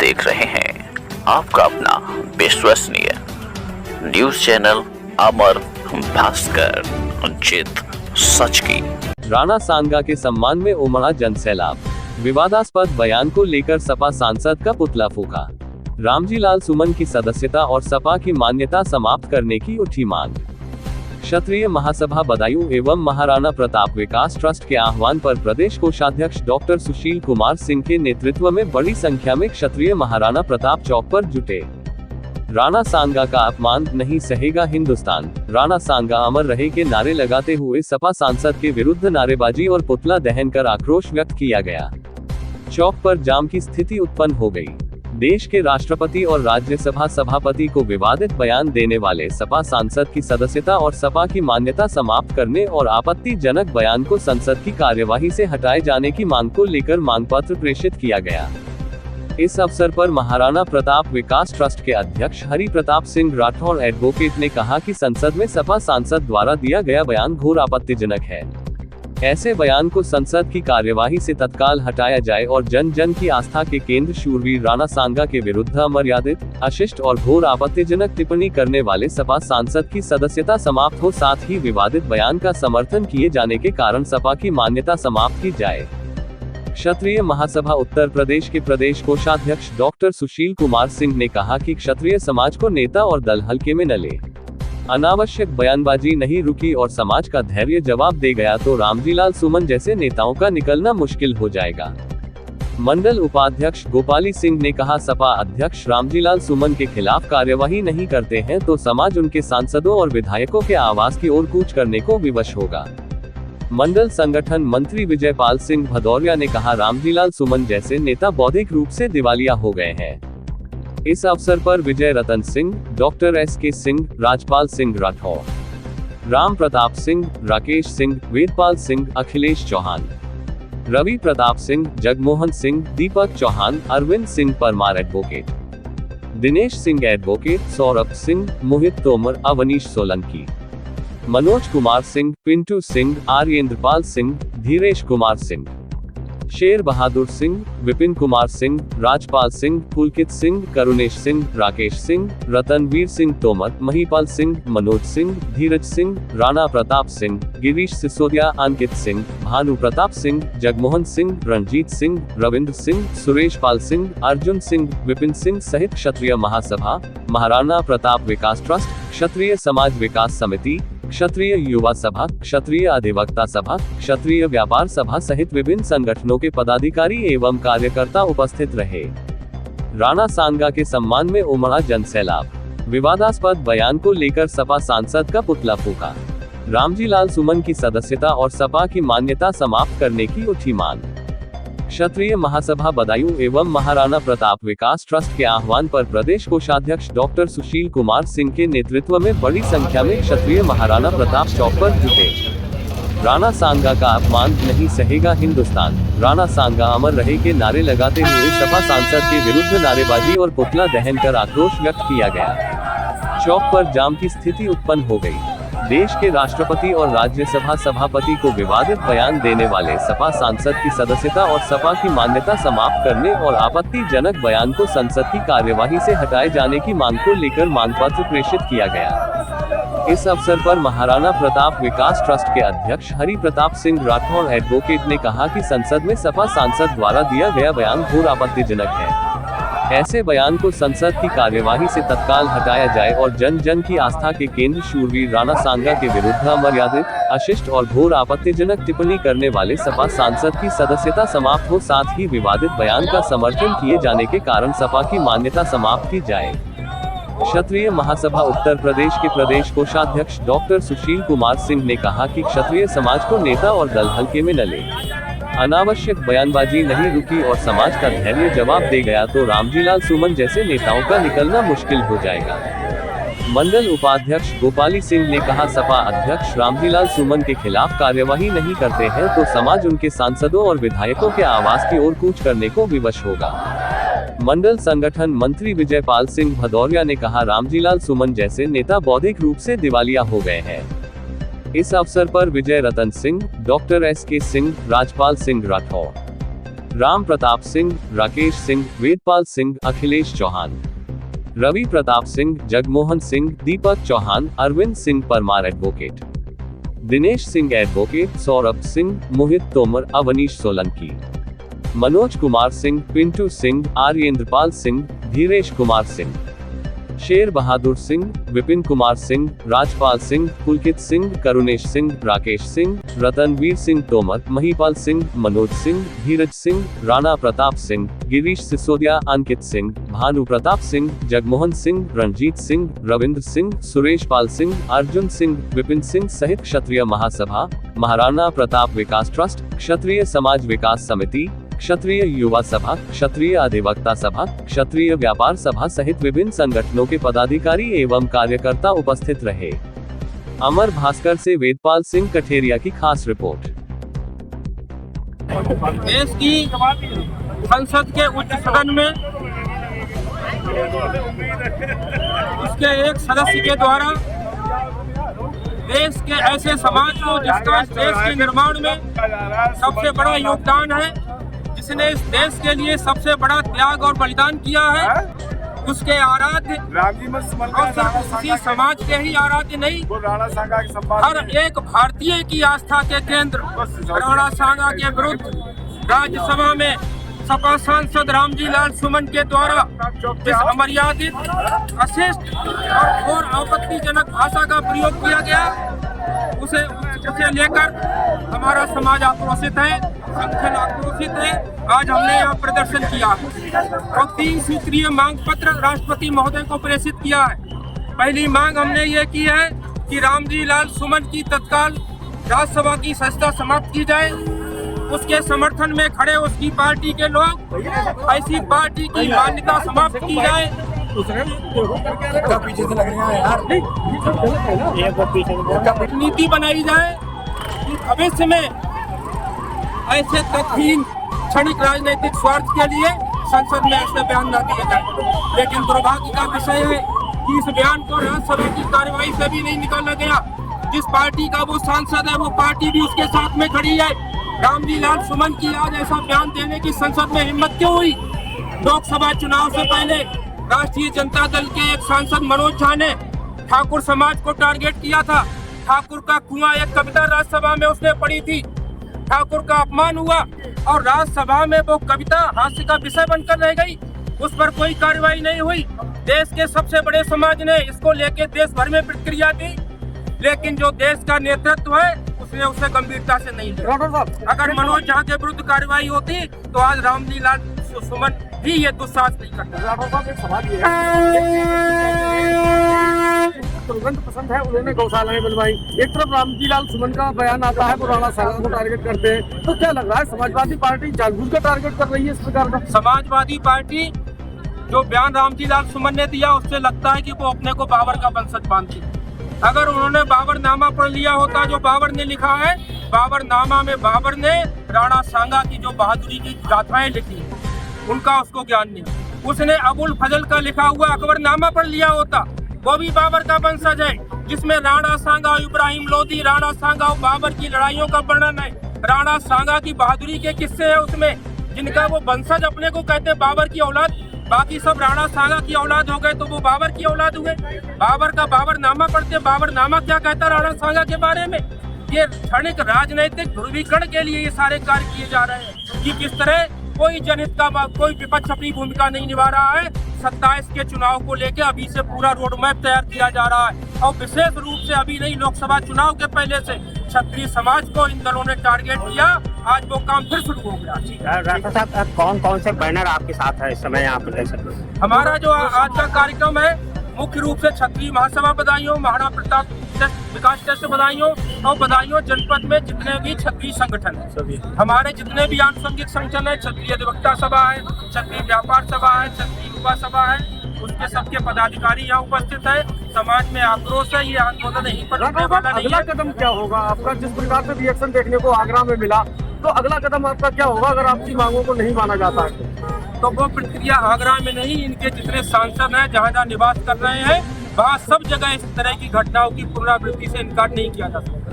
देख रहे हैं आपका अपना विश्वसनीय न्यूज चैनल अमर भास्कर, जित सच की। राणा सांगा के सम्मान में उमड़ा जनसैलाब। विवादास्पद बयान को लेकर सपा सांसद का पुतला फूका। रामजी लाल सुमन की सदस्यता और सपा की मान्यता समाप्त करने की उठी मांग। क्षत्रिय महासभा बदायूं एवं महाराणा प्रताप विकास ट्रस्ट के आह्वान पर प्रदेश कोषाध्यक्ष डॉक्टर सुशील कुमार सिंह के नेतृत्व में बड़ी संख्या में क्षत्रिय महाराणा प्रताप चौक पर जुटे। राणा सांगा का अपमान नहीं सहेगा हिंदुस्तान, राणा सांगा अमर रहे के नारे लगाते हुए सपा सांसद के विरुद्ध नारेबाजी और पुतला दहन कर आक्रोश व्यक्त किया गया। चौक पर जाम की स्थिति उत्पन्न हो गई। देश के राष्ट्रपति और राज्यसभा सभापति को विवादित बयान देने वाले सपा सांसद की सदस्यता और सपा की मान्यता समाप्त करने और आपत्तिजनक बयान को संसद की कार्यवाही से हटाए जाने की मांग को लेकर मांग पत्र प्रेषित किया गया। इस अवसर पर महाराणा प्रताप विकास ट्रस्ट के अध्यक्ष हरि प्रताप सिंह राठौर एडवोकेट ने कहा कि संसद में सपा सांसद द्वारा दिया गया बयान घोर आपत्तिजनक है। ऐसे बयान को संसद की कार्यवाही से तत्काल हटाया जाए और जन जन की आस्था के केंद्र शूरवीर राणा सांगा के विरुद्ध अमर्यादित, अशिष्ट और घोर आपत्तिजनक टिप्पणी करने वाले सपा सांसद की सदस्यता समाप्त हो, साथ ही विवादित बयान का समर्थन किए जाने के कारण सपा की मान्यता समाप्त की जाए। क्षत्रिय महासभा उत्तर प्रदेश के प्रदेश कोषाध्यक्ष डॉक्टर सुशील कुमार सिंह ने कहा कि क्षत्रिय समाज को नेता और दल हल्के में न ले। अनावश्यक बयानबाजी नहीं रुकी और समाज का धैर्य जवाब दे गया तो रामजी लाल सुमन जैसे नेताओं का निकलना मुश्किल हो जाएगा। मंडल उपाध्यक्ष गोपाली सिंह ने कहा, सपा अध्यक्ष रामजी लाल सुमन के खिलाफ कार्यवाही नहीं करते हैं तो समाज उनके सांसदों और विधायकों के आवास की ओर कूच करने को विवश होगा। मंडल संगठन मंत्री विजय पाल सिंह भदौरिया ने कहा, रामजी लाल सुमन जैसे नेता बौद्धिक रूप से दिवालिया हो गए हैं। इस अवसर पर विजय रतन सिंह, डॉक्टर SK सिंह, राजपाल सिंह राठौर, राम प्रताप सिंह, राकेश सिंह, वेदपाल सिंह, अखिलेश चौहान, रवि प्रताप सिंह, जगमोहन सिंह, दीपक चौहान, अरविंद सिंह परमार एडवोकेट, दिनेश सिंह एडवोकेट, सौरभ सिंह, मोहित तोमर, अवनीश सोलंकी, मनोज कुमार सिंह, पिंटू सिंह, आर्येंद्रपाल सिंह, धीरेश कुमार सिंह, शेर बहादुर सिंह, विपिन कुमार सिंह, राजपाल सिंह, पुलकित सिंह, करुणेश सिंह, राकेश सिंह, रतनवीर सिंह तोमर, महीपाल सिंह, मनोज सिंह, धीरज सिंह, राणा प्रताप सिंह, गिरीश सिसोदिया, अंकित सिंह, भानु प्रताप सिंह, जगमोहन सिंह, रणजीत सिंह, रविंद्र सिंह, सुरेश पाल सिंह, अर्जुन सिंह, विपिन सिंह सहित क्षत्रिय महासभा, महाराणा प्रताप विकास ट्रस्ट, क्षत्रिय समाज विकास समिति, क्षत्रिय युवा सभा, क्षत्रिय अधिवक्ता सभा, क्षत्रिय व्यापार सभा सहित विभिन्न संगठनों के पदाधिकारी एवं कार्यकर्ता उपस्थित रहे। राणा सांगा के सम्मान में उमड़ा जनसैलाब। विवादास्पद बयान को लेकर सपा सांसद का पुतला फूका। रामजी लाल सुमन की सदस्यता और सपा की मान्यता समाप्त करने की उठी मांग। क्षत्रिय महासभा बदायूं एवं महाराणा प्रताप विकास ट्रस्ट के आह्वान पर प्रदेश कोषाध्यक्ष डॉक्टर सुशील कुमार सिंह के नेतृत्व में बड़ी संख्या में क्षत्रिय महाराणा प्रताप चौक पर जुटे। राणा सांगा का अपमान नहीं सहेगा हिंदुस्तान, राणा सांगा अमर रहे के नारे लगाते हुए सपा सांसद के विरुद्ध नारेबाजी और पुतला दहन कर आक्रोश व्यक्त किया गया। चौक पर जाम की स्थिति उत्पन्न हो गई। देश के राष्ट्रपति और राज्यसभा सभापति को विवादित बयान देने वाले सपा सांसद की सदस्यता और सपा की मान्यता समाप्त करने और आपत्तिजनक बयान को संसद की कार्यवाही से हटाए जाने की मांग को लेकर मांग पत्र प्रेषित किया गया। इस अवसर पर महाराणा प्रताप विकास ट्रस्ट के अध्यक्ष हरि प्रताप सिंह राठौर एडवोकेट ने कहा कि संसद में सपा सांसद द्वारा दिया गया बयान घोर आपत्तिजनक है। ऐसे बयान को संसद की कार्यवाही से तत्काल हटाया जाए और जन जन की आस्था के केंद्र शूरवीर राणा सांगा के विरुद्ध अमर्यादित, अशिष्ट और घोर आपत्तिजनक टिप्पणी करने वाले सपा सांसद की सदस्यता समाप्त हो, साथ ही विवादित बयान का समर्थन किए जाने के कारण सपा की मान्यता समाप्त की जाए। क्षत्रिय महासभा उत्तर प्रदेश के प्रदेश कोषाध्यक्ष डॉक्टर सुशील कुमार सिंह ने कहा कि क्षत्रिय समाज को नेता और दल हल्के में न ले। अनावश्यक बयानबाजी नहीं रुकी और समाज का धैर्य जवाब दे गया तो रामजी लाल सुमन जैसे नेताओं का निकलना मुश्किल हो जाएगा। मंडल उपाध्यक्ष गोपाली सिंह ने कहा, सपा अध्यक्ष रामजी लाल सुमन के खिलाफ कार्यवाही नहीं करते हैं तो समाज उनके सांसदों और विधायकों के आवास की ओर कूच करने को विवश होगा। मंडल संगठन मंत्री विजय पाल सिंह भदौरिया ने कहा, रामजी लाल सुमन जैसे नेता बौद्धिक रूप से दिवालिया हो गए हैं। इस अवसर पर विजय रतन सिंह, डॉक्टर SK सिंह, राजपाल सिंह राठौर, राम प्रताप सिंह, राकेश सिंह, वेदपाल सिंह, अखिलेश चौहान, रवि प्रताप सिंह, जगमोहन सिंह, दीपक चौहान, अरविंद सिंह परमार एडवोकेट, दिनेश सिंह एडवोकेट, सौरभ सिंह, मोहित तोमर, अवनीश सोलंकी, मनोज कुमार सिंह, पिंटू सिंह, आर्येंद्रपाल सिंह, धीरेश कुमार सिंह, शेर बहादुर सिंह, विपिन कुमार सिंह, राजपाल सिंह, पुलकित सिंह, करुणेश सिंह, राकेश सिंह, रतनवीर सिंह तोमर, महीपाल सिंह, मनोज सिंह, धीरज सिंह, राणा प्रताप सिंह, गिरीश सिसोदिया, अंकित सिंह, भानु प्रताप सिंह, जगमोहन सिंह, रणजीत सिंह, रविंद्र सिंह, सुरेश पाल सिंह, अर्जुन सिंह, विपिन सिंह सहित क्षत्रिय महासभा, महाराणा प्रताप विकास ट्रस्ट, क्षत्रिय समाज विकास समिति, क्षत्रिय युवा सभा, क्षत्रिय अधिवक्ता सभा, क्षत्रिय व्यापार सभा सहित विभिन्न संगठनों के पदाधिकारी एवं कार्यकर्ता उपस्थित रहे। अमर भास्कर से वेदपाल सिंह कठेरिया की खास रिपोर्ट। देश की संसद के उच्च सदन में उसके एक सदस्य के द्वारा देश के ऐसे समाज को जिसका इस देश के निर्माण में सबसे बड़ा योगदान है, जिसने इस देश के लिए सबसे बड़ा त्याग और बलिदान किया है, उसके आराध्य और सिर्फ उसी समाज के ही आराध्य नहीं, हर एक भारतीय की आस्था के केंद्र राणा सांगा के विरुद्ध राज्यसभा में सपा सांसद रामजी लाल सुमन के द्वारा जिस अमर्यादित, अशिष्ट और घोर आपत्तिजनक भाषा का प्रयोग किया गया, उसे लेकर हमारा समाज आक्रोशित है, संगठन आक्रोशित है। आज हमने यहाँ प्रदर्शन किया और 3 सूत्रीय मांग पत्र राष्ट्रपति महोदय को प्रेषित किया है। पहली मांग हमने ये की है कि रामजी लाल सुमन की तत्काल राज्यसभा की सदस्यता समाप्त की जाए। उसके समर्थन में खड़े उसकी पार्टी के लोग ऐसी पार्टी की मान्यता समाप्त की जाए। नीति बनाई जाए कि भविष्य में ऐसे तथहीन क्षणिक राजनीतिक स्वार्थ के लिए संसद में ऐसे बयान न दिए जाए। लेकिन दुर्भाग्य का विषय है कि इस बयान को राज्यसभा की कार्यवाही से भी नहीं निकाला गया। जिस पार्टी का वो सांसद है, वो पार्टी भी उसके साथ में खड़ी है। रामजी लाल सुमन की आज ऐसा बयान देने की संसद में हिम्मत क्यों हुई? लोकसभा चुनाव से पहले राष्ट्रीय जनता दल के एक सांसद मनोज झा ने ठाकुर समाज को टारगेट किया था। ठाकुर का कुआं एक कविता राज्यसभा में उसने पढ़ी थी, ठाकुर का अपमान हुआ और राज्यसभा में वो कविता हास्य का विषय बनकर रह गई। उस पर कोई कार्रवाई नहीं हुई। देश के सबसे बड़े समाज ने इसको लेके देश भर में प्रतिक्रिया दी, लेकिन जो देश का नेतृत्व है उसने उसे गंभीरता से नहीं लिया। अगर मनोज झा के विरुद्ध कार्रवाई होती तो आज रामजी लाल सुमन भी ये दुस्साहस नहीं करता। पसंद है, उन्होंने गौशालाएं बनवाई। एक तरफ रामजी लाल सुमन का बयान आता है, वो राणा सांगा को टारगेट करते हैं, तो क्या लग रहा है समाजवादी पार्टी जानबूझकर टारगेट कर रही है इस प्रकार का? समाजवादी पार्टी जो बयान रामजी लाल सुमन ने दिया, उससे लगता है कि वो अपने को बाबर का वंशज मानती है। अगर उन्होंने बाबरनामा पढ़ लिया होता जो बाबर ने लिखा है, बाबरनामा में बाबर ने राणा सांगा की जो बहादुरी की गाथाएं लिखी, उनका उसको ज्ञान नहीं। उसने अबुल फजल का लिखा हुआ अकबरनामा पढ़ लिया होता, वो भी बाबर का वंशज है, जिसमें राणा सांगा, इब्राहिम लोदी, राणा सांगा और बाबर की लड़ाइयों का वर्णन है। राणा सांगा की बहादुरी के किस्से हैं उसमें, जिनका वो वंशज अपने को कहते बाबर की औलाद, बाकी सब राणा सांगा की औलाद हो गए तो वो बाबर की औलाद हुए। बाबर का बाबरनामा पढ़ते, बाबरनामा क्या कहता राणा सांगा के बारे में? ये क्षणिक राजनीतिक ध्रुवीकरण के लिए ये सारे कार्य किए जा रहे हैं कि किस तरह कोई जनहित का कोई विपक्ष अपनी भूमिका नहीं निभा रहा है। 27 के चुनाव को लेकर अभी से पूरा रोड मैप तैयार किया जा रहा है और विशेष रूप से अभी नहीं, लोकसभा चुनाव के पहले से क्षत्रिय समाज को इन दलों ने टारगेट किया। आज वो काम फिर शुरू हो गया। डॉक्टर साहब, कौन कौन से बैनर आपके साथ है इस समय आप देख सकते हैं? हमारा जो आज का कार्यक्रम है मुख्य रूप से क्षत्रिय महासभा बदायूं, महाराणा प्रताप विकास ट्रस्ट बदायूं और बदायूं जनपद में जितने भी क्षत्रिय संगठन है, हमारे जितने भी आनुषंगिक संगठन है, क्षत्रिय अधिवक्ता सभा है, क्षत्रिय व्यापार सभा है, क्षत्रिय युवा सभा है, उसके सबके पदाधिकारी यहाँ उपस्थित है। समाज में आक्रोश है, ये आंदोलन यहीं पर रुकने वाला नहीं है। अगला कदम क्या होगा आपका? जिस प्रकार से रिएक्शन देखने को आगरा में मिला, तो अगला कदम आपका क्या होगा अगर आपकी मांगों को नहीं माना जाता है? तो वो प्रक्रिया आगरा में नहीं, इनके जितने सांसद हैं जहाँ जहाँ निवास कर रहे हैं वहाँ सब जगह इस तरह की घटनाओं की पुनरावृत्ति से इनकार नहीं किया जा सकता।